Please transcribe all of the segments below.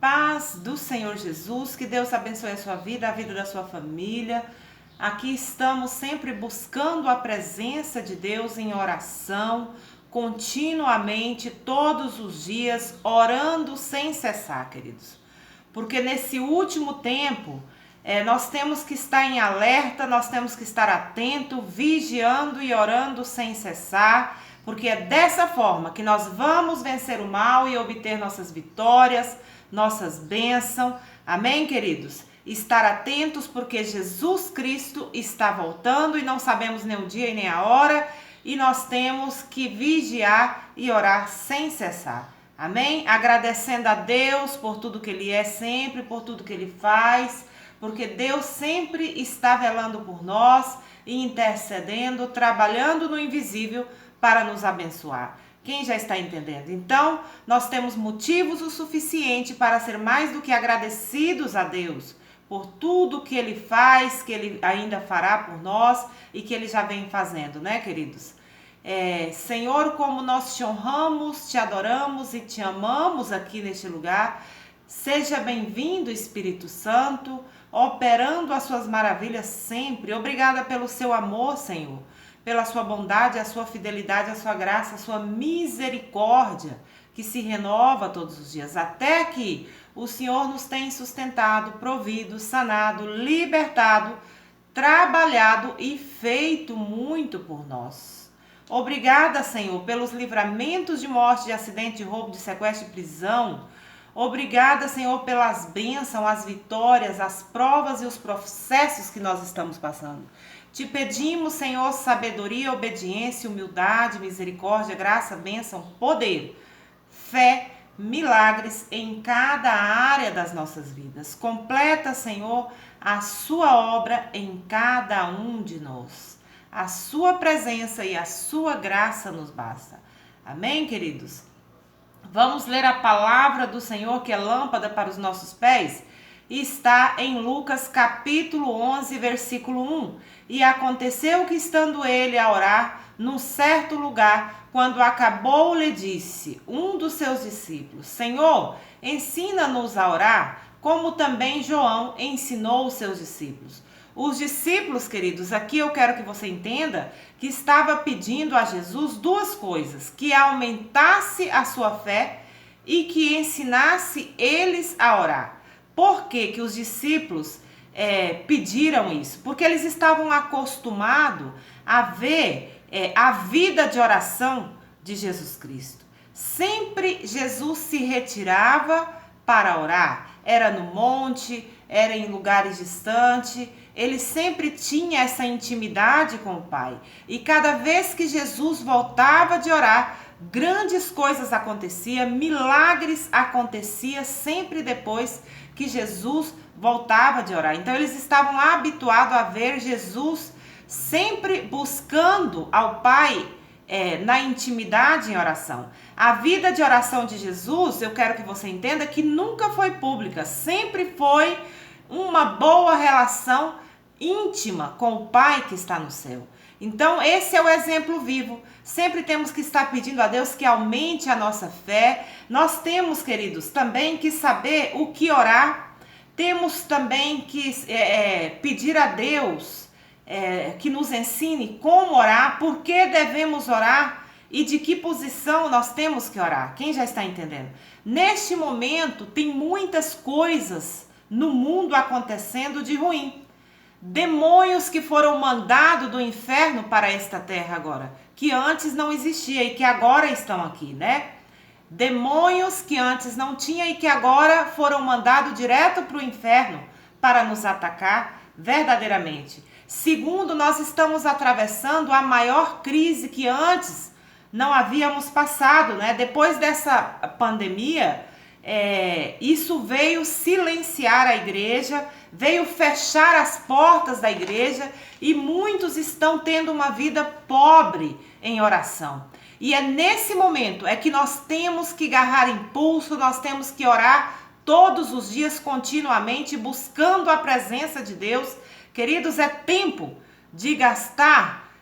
Paz do Senhor Jesus, que Deus abençoe a sua vida, a vida da sua família. Aqui estamos sempre buscando a presença de Deus em oração, continuamente, todos os dias, orando sem cessar, queridos. Porque nesse último tempo, nós temos que estar em alerta, nós temos que estar atento, vigiando e orando sem cessar, porque é dessa forma que nós vamos vencer o mal e obter nossas vitórias, nossas bênçãos. Amém, queridos? Estar atentos porque Jesus Cristo está voltando e não sabemos nem o dia e nem a hora, e nós temos que vigiar e orar sem cessar. Amém? Agradecendo a Deus por tudo que Ele é sempre, por tudo que Ele faz, porque Deus sempre está velando por nós e intercedendo, trabalhando no invisível para nos abençoar. Quem já está entendendo? Então, nós temos motivos o suficiente para ser mais do que agradecidos a Deus por tudo que Ele faz, que Ele ainda fará por nós e que Ele já vem fazendo, né, queridos? Senhor, como nós te honramos, te adoramos e te amamos aqui neste lugar, seja bem-vindo, Espírito Santo, operando as suas maravilhas sempre. Obrigada pelo seu amor, Senhor, pela sua bondade, a sua fidelidade, a sua graça, a sua misericórdia, que se renova todos os dias, até que o Senhor nos tem sustentado, provido, sanado, libertado, trabalhado e feito muito por nós. Obrigada, Senhor, pelos livramentos de morte, de acidente, de roubo, de sequestro e prisão. Obrigada, Senhor, pelas bênçãos, as vitórias, as provas e os processos que nós estamos passando. Te pedimos, Senhor, sabedoria, obediência, humildade, misericórdia, graça, bênção, poder, fé, milagres em cada área das nossas vidas. Completa, Senhor, a sua obra em cada um de nós. A sua presença e a sua graça nos basta. Amém, queridos? Vamos ler a palavra do Senhor, que é lâmpada para os nossos pés. Está em Lucas capítulo 11, versículo 1. E aconteceu que, estando ele a orar num certo lugar, quando acabou, lhe disse um dos seus discípulos: Senhor, ensina-nos a orar, como também João ensinou os seus discípulos. Os discípulos, queridos, aqui eu quero que você entenda que estava pedindo a Jesus duas coisas: que aumentasse a sua fé e que ensinasse eles a orar. Por que que os discípulos pediram isso? Porque eles estavam acostumados a ver a vida de oração de Jesus Cristo. Sempre Jesus se retirava para orar. Era no monte, era em lugares distantes. Ele sempre tinha essa intimidade com o Pai. E cada vez que Jesus voltava de orar, grandes coisas aconteciam, milagres aconteciam sempre depois que Jesus voltava de orar. Então eles estavam habituados a ver Jesus sempre buscando ao Pai na intimidade em oração. A vida de oração de Jesus, eu quero que você entenda que nunca foi pública, sempre foi uma boa relação íntima com o Pai que está no céu. Então esse é o exemplo vivo. Sempre temos que estar pedindo a Deus que aumente a nossa fé. Nós temos, queridos, também que saber o que orar. Temos também que pedir a Deus que nos ensine como orar, por que devemos orar e de que posição nós temos que orar. Quem já está entendendo? Neste momento tem muitas coisas no mundo acontecendo de ruim. Demônios que foram mandados do inferno para esta terra agora, que antes não existia e que agora estão aqui, né? Demônios que antes não tinha e que agora foram mandados direto para o inferno para nos atacar verdadeiramente. Segundo, nós estamos atravessando a maior crise que antes não havíamos passado, né? Depois dessa pandemia, isso veio silenciar a igreja, veio fechar as portas da igreja e muitos estão tendo uma vida pobre em oração. E é nesse momento que nós temos que agarrar impulso, nós temos que orar todos os dias continuamente, buscando a presença de Deus. Queridos, é tempo de gastar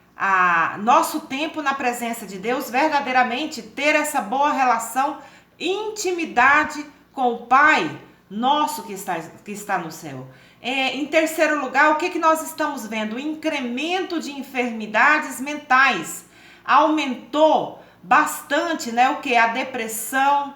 nosso tempo na presença de Deus, verdadeiramente ter essa boa relação, intimidade com o Pai nosso que está no céu. Em terceiro lugar, o que nós estamos vendo? O incremento de enfermidades mentais. Aumentou bastante, né? O que? A depressão,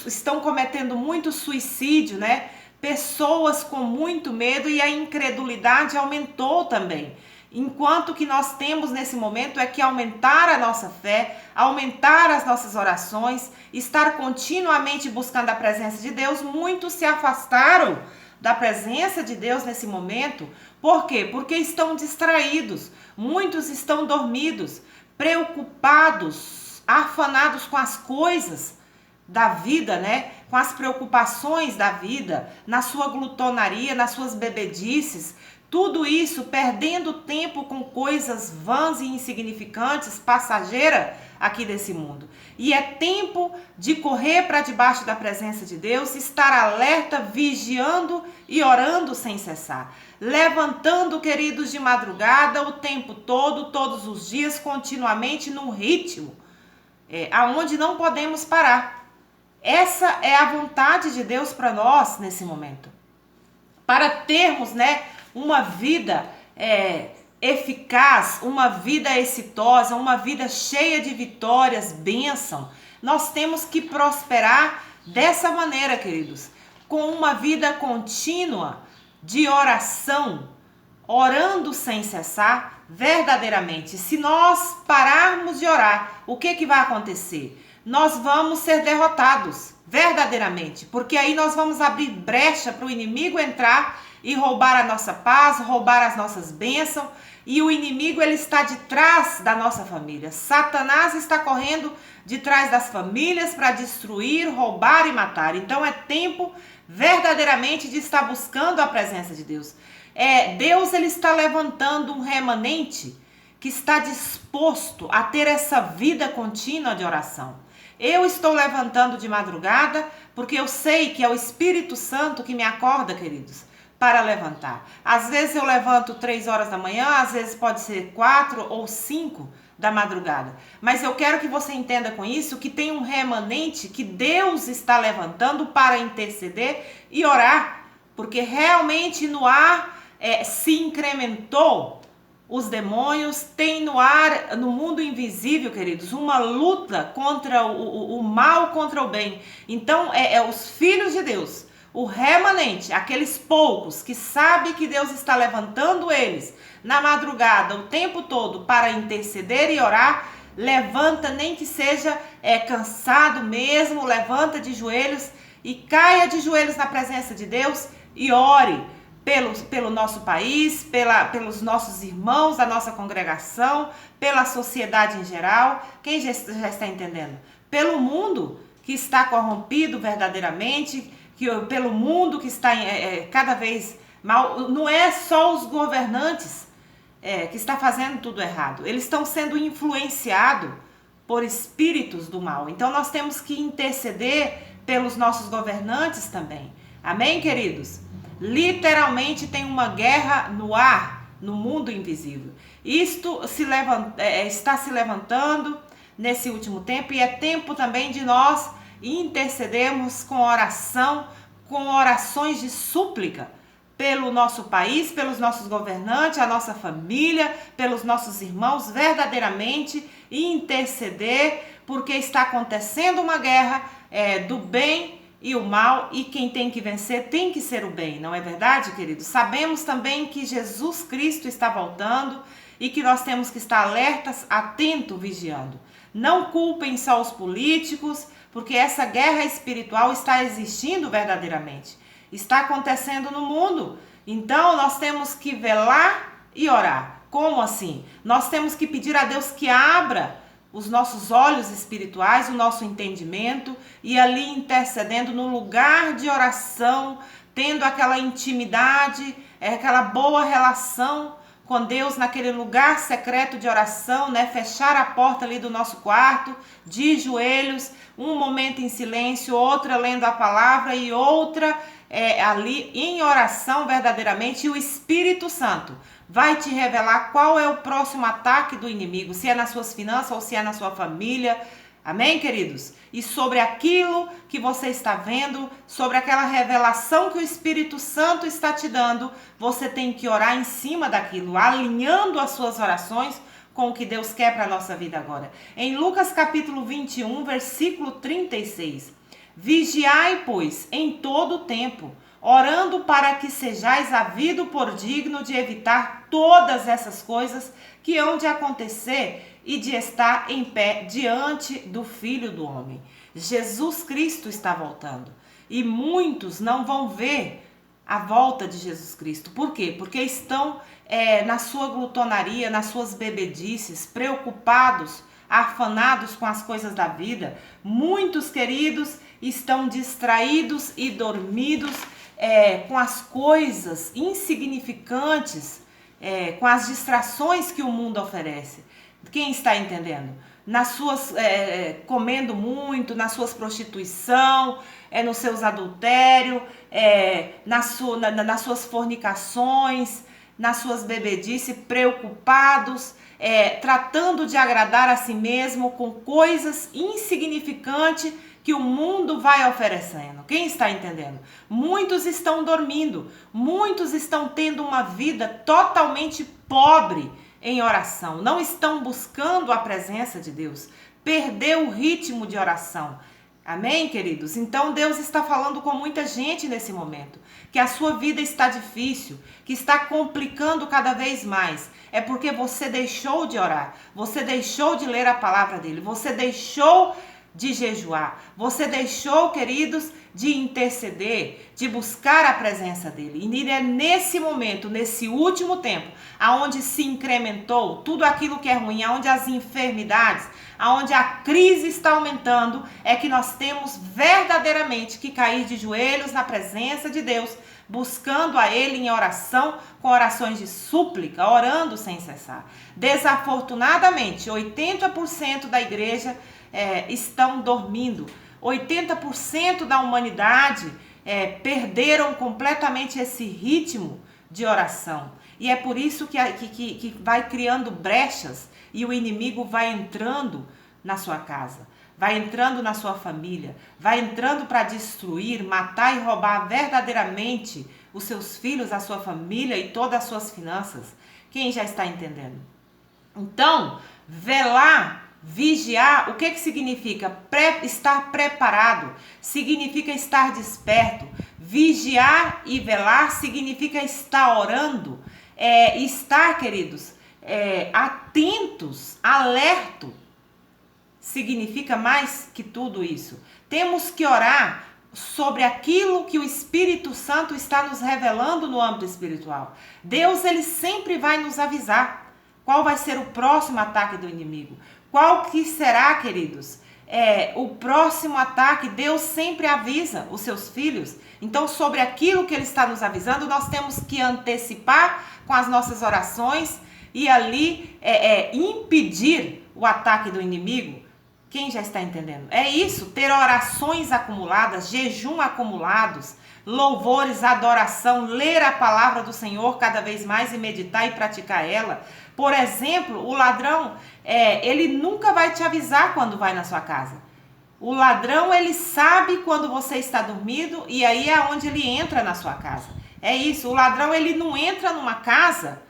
estão cometendo muito suicídio, né? Pessoas com muito medo, e a incredulidade aumentou também. Enquanto que nós temos nesse momento é que aumentar a nossa fé, aumentar as nossas orações, estar continuamente buscando a presença de Deus. Muitos se afastaram da presença de Deus nesse momento. Por quê? Porque estão distraídos. Muitos estão dormidos, preocupados, afanados com as coisas da vida, né? Com as preocupações da vida, na sua glutonaria, nas suas bebedices. Tudo isso perdendo tempo com coisas vãs e insignificantes, passageiras aqui desse mundo. E é tempo de correr para debaixo da presença de Deus, estar alerta, vigiando e orando sem cessar. Levantando, queridos, de madrugada o tempo todo, todos os dias, continuamente, num ritmo aonde não podemos parar. Essa é a vontade de Deus para nós nesse momento. Para termos, né, uma vida eficaz, uma vida exitosa, uma vida cheia de vitórias, bênção, nós temos que prosperar dessa maneira, queridos, com uma vida contínua de oração, orando sem cessar, verdadeiramente. Se nós pararmos de orar, o que vai acontecer? Nós vamos ser derrotados, verdadeiramente, porque aí nós vamos abrir brecha para o inimigo entrar e roubar a nossa paz, roubar as nossas bênçãos. E o inimigo, ele está de trás da nossa família. Satanás está correndo de trás das famílias para destruir, roubar e matar. Então é tempo verdadeiramente de estar buscando a presença de Deus. Deus, ele está levantando um remanente que está disposto a ter essa vida contínua de oração. Eu estou levantando de madrugada porque eu sei que é o Espírito Santo que me acorda, queridos, para levantar. Às vezes eu levanto 3 horas da manhã, às vezes pode ser 4 ou 5 da madrugada. Mas eu quero que você entenda com isso que tem um remanente que Deus está levantando para interceder e orar. Porque realmente no ar se incrementou os demônios, tem no ar, no mundo invisível, queridos, uma luta contra o mal, contra o bem. Então, os filhos de Deus, o remanente, aqueles poucos que sabem que Deus está levantando eles na madrugada, o tempo todo, para interceder e orar, levanta, nem que seja cansado mesmo, levanta de joelhos e caia de joelhos na presença de Deus e ore pelo nosso país, pelos nossos irmãos da nossa congregação, pela sociedade em geral. Quem já está entendendo? Pelo mundo que está corrompido verdadeiramente, pelo mundo que está cada vez mal. Não é só os governantes que estão fazendo tudo errado. Eles estão sendo influenciados por espíritos do mal. Então nós temos que interceder pelos nossos governantes também. Amém, queridos? Literalmente tem uma guerra no ar, no mundo invisível. Isto está se levantando nesse último tempo, e é tempo também de nós intercedermos com oração, com orações de súplica pelo nosso país, pelos nossos governantes, a nossa família, pelos nossos irmãos, verdadeiramente interceder, porque está acontecendo uma guerra do bem e o mal, e quem tem que vencer tem que ser o bem, não é verdade, queridos? Sabemos também que Jesus Cristo está voltando e que nós temos que estar alertas, atentos, vigiando. Não culpem só os políticos, porque essa guerra espiritual está existindo verdadeiramente. Está acontecendo no mundo. Então nós temos que velar e orar. Como assim? Nós temos que pedir a Deus que abra os nossos olhos espirituais, o nosso entendimento, e ali intercedendo no lugar de oração, tendo aquela intimidade, aquela boa relação com Deus naquele lugar secreto de oração, né? Fechar a porta ali do nosso quarto, de joelhos, um momento em silêncio, outra lendo a palavra e outra ali em oração verdadeiramente, e o Espírito Santo vai te revelar qual é o próximo ataque do inimigo, se é nas suas finanças ou se é na sua família. Amém, queridos? e sobre aquilo que você está vendo, sobre aquela revelação que o Espírito Santo está te dando, você tem que orar em cima daquilo, alinhando as suas orações com o que Deus quer para a nossa vida agora. Em Lucas capítulo 21, versículo 36. Vigiai, pois, em todo o tempo, orando para que sejais havido por digno de evitar todas essas coisas que hão de acontecer e de estar em pé diante do Filho do Homem. Jesus Cristo está voltando e muitos não vão ver a volta de Jesus Cristo. Por quê? Porque estão na sua glutonaria, nas suas bebedices, preocupados, afanados com as coisas da vida. Muitos, queridos, estão distraídos e dormidos com as coisas insignificantes, com as distrações que o mundo oferece. Quem está entendendo? Nas suas comendo muito, nas suas prostituição, nos seus adultérios, nas suas fornicações, nas suas bebedices, preocupados, tratando de agradar a si mesmo com coisas insignificantes que o mundo vai oferecendo. Quem está entendendo? Muitos estão dormindo, muitos estão tendo uma vida totalmente pobre em oração, não estão buscando a presença de Deus, perdeu o ritmo de oração. Amém, queridos? Então Deus está falando com muita gente nesse momento, que a sua vida está difícil, que está complicando cada vez mais. É porque você deixou de orar, você deixou de ler a palavra dele, você deixou de jejuar, você deixou, queridos, de interceder, de buscar a presença dele. E é nesse momento, nesse último tempo, aonde se incrementou tudo aquilo que é ruim, aonde as enfermidades, aonde a crise está aumentando, é que nós temos verdadeiramente que cair de joelhos na presença de Deus, buscando a ele em oração, com orações de súplica, orando sem cessar. Desafortunadamente, 80% da igreja estão dormindo. 80% da humanidade perderam completamente esse ritmo de oração. E é por isso que vai criando brechas e o inimigo vai entrando na sua casa, vai entrando na sua família, vai entrando para destruir, matar e roubar verdadeiramente os seus filhos, a sua família e todas as suas finanças. Quem já está entendendo? Então, velar, vigiar, o que significa? Estar preparado, significa estar desperto. Vigiar e velar significa estar orando, estar, queridos, atentos, alerto. Significa mais que tudo isso. Temos que orar sobre aquilo que o Espírito Santo está nos revelando no âmbito espiritual. Deus, ele sempre vai nos avisar qual vai ser o próximo ataque do inimigo. Qual que será, queridos? O próximo ataque. Deus sempre avisa os seus filhos. Então, sobre aquilo que ele está nos avisando, nós temos que antecipar com as nossas orações e ali impedir o ataque do inimigo. Quem já está entendendo? É isso, ter orações acumuladas, jejum acumulados, louvores, adoração, ler a palavra do Senhor cada vez mais e meditar e praticar ela. Por exemplo, o ladrão, ele nunca vai te avisar quando vai na sua casa. O ladrão, ele sabe quando você está dormindo e aí é onde ele entra na sua casa. É isso, o ladrão, ele não entra numa casa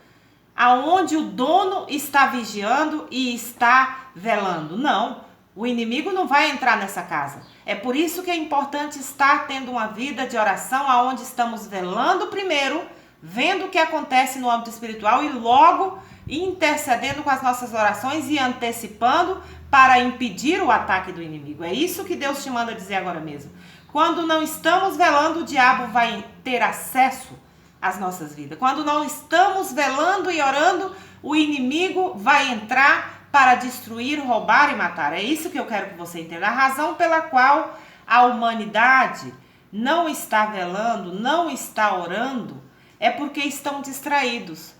aonde o dono está vigiando e está velando. Não. O inimigo não vai entrar nessa casa. É por isso que é importante estar tendo uma vida de oração aonde estamos velando primeiro, vendo o que acontece no âmbito espiritual e logo intercedendo com as nossas orações e antecipando para impedir o ataque do inimigo. É isso que Deus te manda dizer agora mesmo. Quando não estamos velando, o diabo vai ter acesso às nossas vidas. Quando não estamos velando e orando, o inimigo vai entrar para destruir, roubar e matar. É isso que eu quero que você entenda. A razão pela qual a humanidade não está velando, não está orando, é porque estão distraídos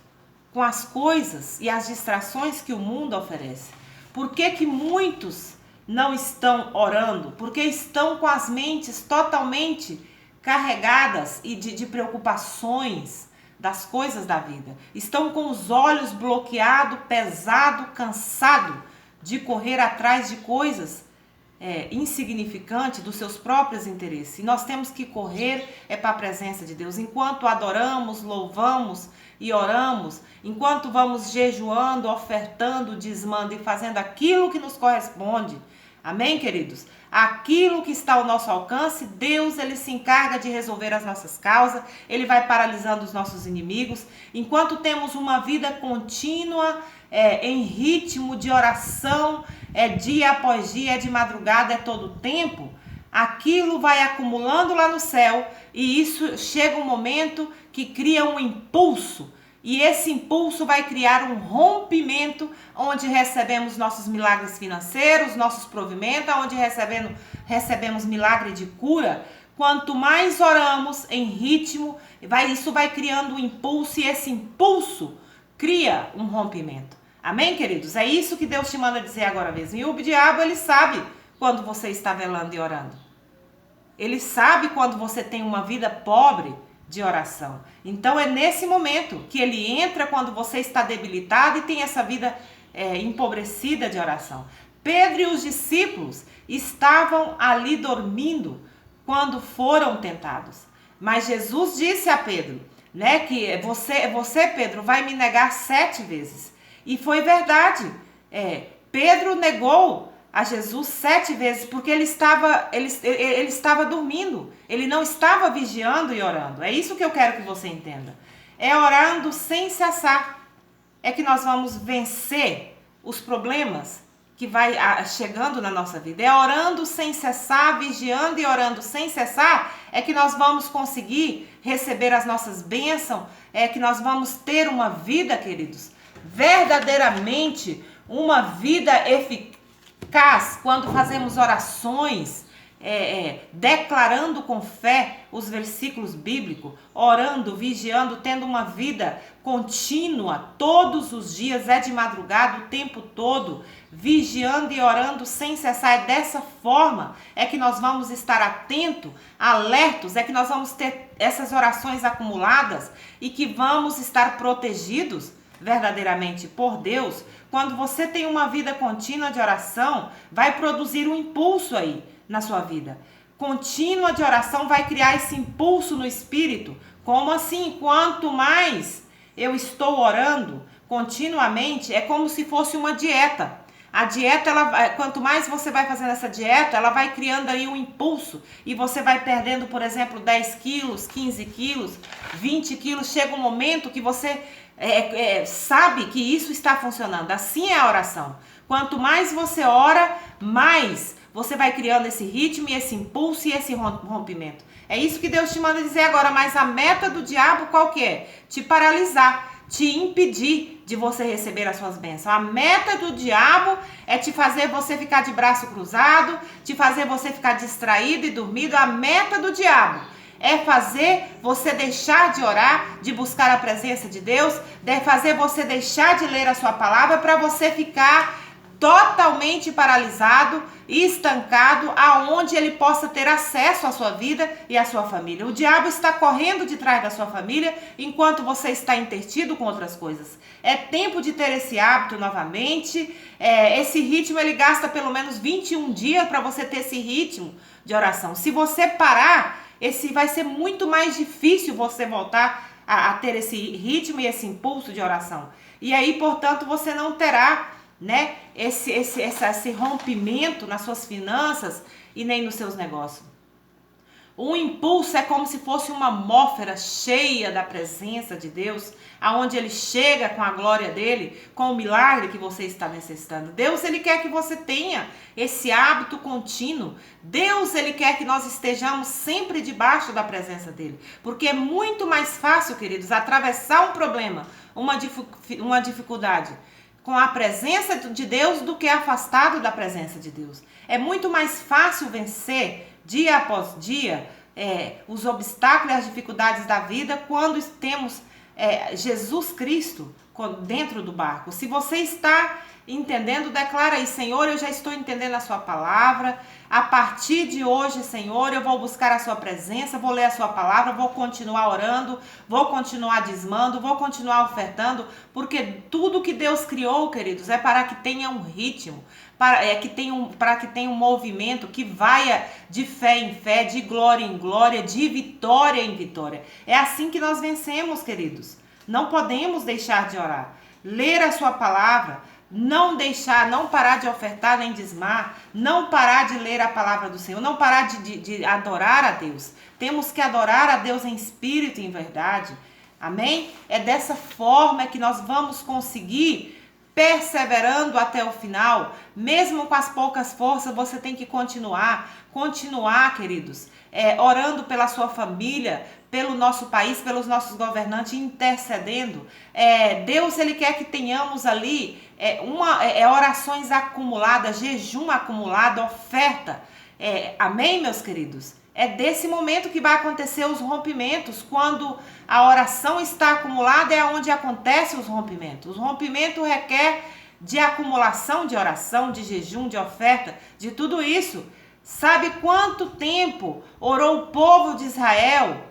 com as coisas e as distrações que o mundo oferece. Por que muitos não estão orando? Porque estão com as mentes totalmente carregadas e de preocupações das coisas da vida. Estão com os olhos bloqueados, pesado, cansado de correr atrás de coisas insignificante dos seus próprios interesses. E nós temos que correr para a presença de Deus. Enquanto adoramos, louvamos e oramos, enquanto vamos jejuando, ofertando, dizimando e fazendo aquilo que nos corresponde. Amém, queridos? Aquilo que está ao nosso alcance, Deus, ele se encarga de resolver as nossas causas, ele vai paralisando os nossos inimigos. Enquanto temos uma vida contínua, em ritmo de oração, dia após dia, de madrugada, todo o tempo, aquilo vai acumulando lá no céu e isso chega um momento que cria um impulso. E esse impulso vai criar um rompimento onde recebemos nossos milagres financeiros, nossos provimentos, onde recebemos milagre de cura. Quanto mais oramos em ritmo, isso vai criando um impulso e esse impulso cria um rompimento. Amém, queridos? É isso que Deus te manda dizer agora mesmo. E o diabo, ele sabe quando você está velando e orando. Ele sabe quando você tem uma vida pobre de oração. Então é nesse momento que ele entra quando você está debilitado e tem essa vida empobrecida de oração. Pedro e os discípulos estavam ali dormindo quando foram tentados. Mas Jesus disse a Pedro, que você, Pedro, vai me negar 7 vezes. E foi verdade. Pedro negou a Jesus 7 vezes, porque ele estava dormindo, ele não estava vigiando e orando. É isso que eu quero que você entenda. É orando sem cessar, é que nós vamos vencer os problemas que vai chegando na nossa vida. É orando sem cessar, vigiando e orando sem cessar, é que nós vamos conseguir receber as nossas bênçãos, é que nós vamos ter uma vida, queridos, verdadeiramente uma vida eficaz, quando fazemos orações, declarando com fé os versículos bíblicos, orando, vigiando, tendo uma vida contínua, todos os dias, de madrugada, o tempo todo, vigiando e orando sem cessar. É dessa forma que nós vamos estar atentos, alertos, que nós vamos ter essas orações acumuladas e que vamos estar protegidos verdadeiramente por Deus. Quando você tem uma vida contínua de oração, vai produzir um impulso aí na sua vida. Contínua de oração vai criar esse impulso no espírito. Como assim? Quanto mais eu estou orando continuamente, é como se fosse uma dieta. A dieta, quanto mais você vai fazendo essa dieta, ela vai criando aí um impulso. E você vai perdendo, por exemplo, 10 quilos, 15 quilos, 20 quilos. Chega um momento que você sabe que isso está funcionando. Assim é a oração. Quanto mais você ora, mais você vai criando esse ritmo e esse impulso e esse rompimento. É isso que Deus te manda dizer agora. Mas a meta do diabo qual que é? Te paralisar, te impedir de você receber as suas bênçãos. A meta do diabo é te fazer você ficar de braço cruzado, te fazer você ficar distraído e dormido. A meta do diabo é fazer você deixar de orar, de buscar a presença de Deus, de fazer você deixar de ler a sua palavra, para você ficar totalmente paralisado e estancado, aonde ele possa ter acesso à sua vida e à sua família. O diabo está correndo de trás da sua família enquanto você está intertido com outras coisas. É tempo de ter esse hábito novamente. Esse ritmo ele gasta pelo menos 21 dias para você ter esse ritmo de oração. Se você parar, vai ser muito mais difícil você voltar a ter esse ritmo e esse impulso de oração. E aí, portanto, você não terá esse rompimento nas suas finanças e nem nos seus negócios. O impulso é como se fosse uma atmosfera cheia da presença de Deus, aonde ele chega com a glória dele, com o milagre que você está necessitando. Deus, ele quer que você tenha esse hábito contínuo. Deus, ele quer que nós estejamos sempre debaixo da presença dele, porque é muito mais fácil, queridos, atravessar um problema, uma dificuldade com a presença de Deus do que afastado da presença de Deus. É muito mais fácil vencer dia após dia os obstáculos e as dificuldades da vida quando temos Jesus Cristo dentro do barco. Se você está entendendo, declara aí: Senhor, eu já estou entendendo a sua palavra. A partir de hoje, Senhor, eu vou buscar a sua presença, vou ler a sua palavra, vou continuar orando, vou continuar dizimando, vou continuar ofertando, porque tudo que Deus criou, queridos, é para que tenha um ritmo, para que tenha um movimento que vai de fé em fé, de glória em glória, de vitória em vitória. É assim que nós vencemos, queridos. Não podemos deixar de orar, ler a sua palavra, não parar de ofertar nem dizimar, não parar de ler a palavra do Senhor, não parar de adorar a Deus. Temos que adorar a Deus em espírito e em verdade. Amém? É dessa forma que nós vamos conseguir, perseverando até o final. Mesmo com as poucas forças, você tem que continuar, queridos, orando pela sua família, pelo nosso país, pelos nossos governantes, intercedendo. Deus, ele quer que tenhamos ali orações acumuladas, jejum acumulado, oferta. Amém, meus queridos? É desse momento que vai acontecer os rompimentos. Quando a oração está acumulada, é onde acontecem os rompimentos. O rompimento requer de acumulação de oração, de jejum, de oferta, de tudo isso. Sabe quanto tempo orou o povo de Israel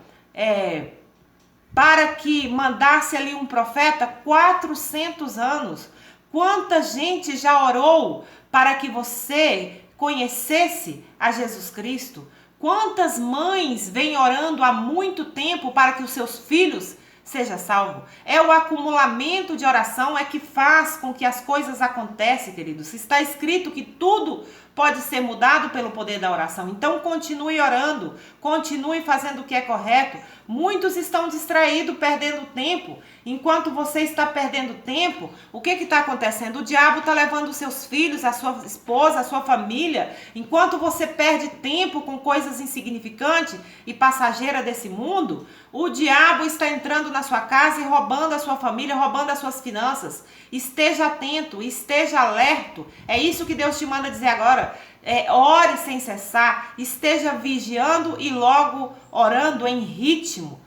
para que mandasse ali um profeta? 400 anos. Quanta gente já orou para que você conhecesse a Jesus Cristo? Quantas mães vêm orando há muito tempo para que os seus filhos sejam salvos? É o acumulamento de oração que faz com que as coisas aconteçam, queridos. Está escrito que tudo pode ser mudado pelo poder da oração. Então continue orando, continue fazendo o que é correto. Muitos estão distraídos, perdendo tempo. Enquanto você está perdendo tempo, o que está acontecendo? O diabo está levando os seus filhos, a sua esposa, a sua família. Enquanto você perde tempo com coisas insignificantes e passageiras desse mundo, o diabo está entrando na sua casa e roubando a sua família, roubando as suas finanças. Esteja atento, esteja alerto. É isso que Deus te manda dizer agora. Ore sem cessar, esteja vigiando e logo orando em ritmo,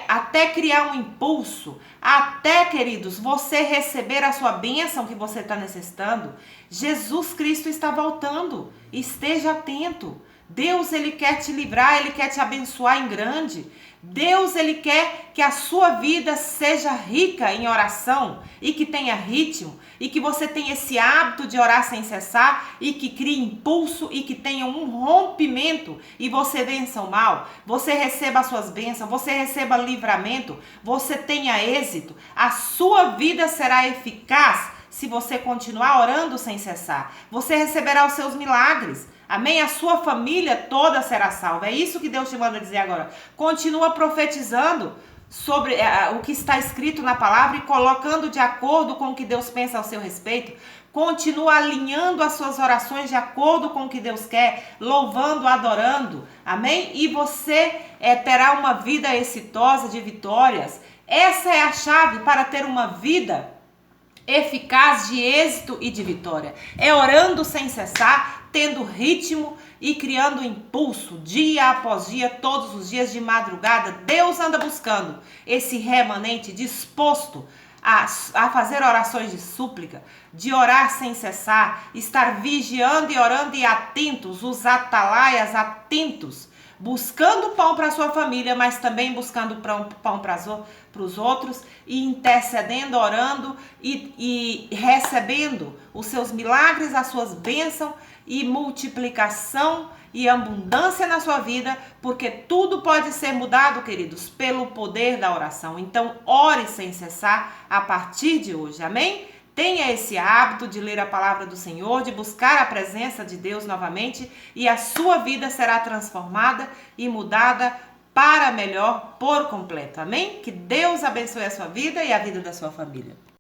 até criar um impulso, até, queridos, você receber a sua bênção que você está necessitando. Jesus Cristo está voltando, esteja atento. Deus, ele quer te livrar, ele quer te abençoar em grande. Deus, ele quer que a sua vida seja rica em oração e que tenha ritmo e que você tenha esse hábito de orar sem cessar e que crie impulso e que tenha um rompimento e você vença o mal, você receba as suas bênçãos, você receba livramento, você tenha êxito. A sua vida será eficaz se você continuar orando sem cessar. Você receberá os seus milagres. Amém? A sua família toda será salva. É isso que Deus te manda dizer agora. Continua profetizando sobre o que está escrito na palavra e colocando de acordo com o que Deus pensa ao seu respeito. Continua alinhando as suas orações de acordo com o que Deus quer, louvando, adorando. Amém? E você terá uma vida exitosa de vitórias. Essa é a chave para ter uma vida eficaz de êxito e de vitória. É orando sem cessar, tendo ritmo e criando impulso dia após dia, todos os dias de madrugada. Deus anda buscando esse remanente disposto a fazer orações de súplica, de orar sem cessar, estar vigiando e orando e atentos, os atalaias atentos, buscando pão para sua família, mas também buscando pão para os outros e intercedendo, orando e recebendo os seus milagres, as suas bênçãos e multiplicação e abundância na sua vida, porque tudo pode ser mudado, queridos, pelo poder da oração. Então, ore sem cessar a partir de hoje, amém? Tenha esse hábito de ler a palavra do Senhor, de buscar a presença de Deus novamente e a sua vida será transformada e mudada para melhor por completo, amém? Que Deus abençoe a sua vida e a vida da sua família.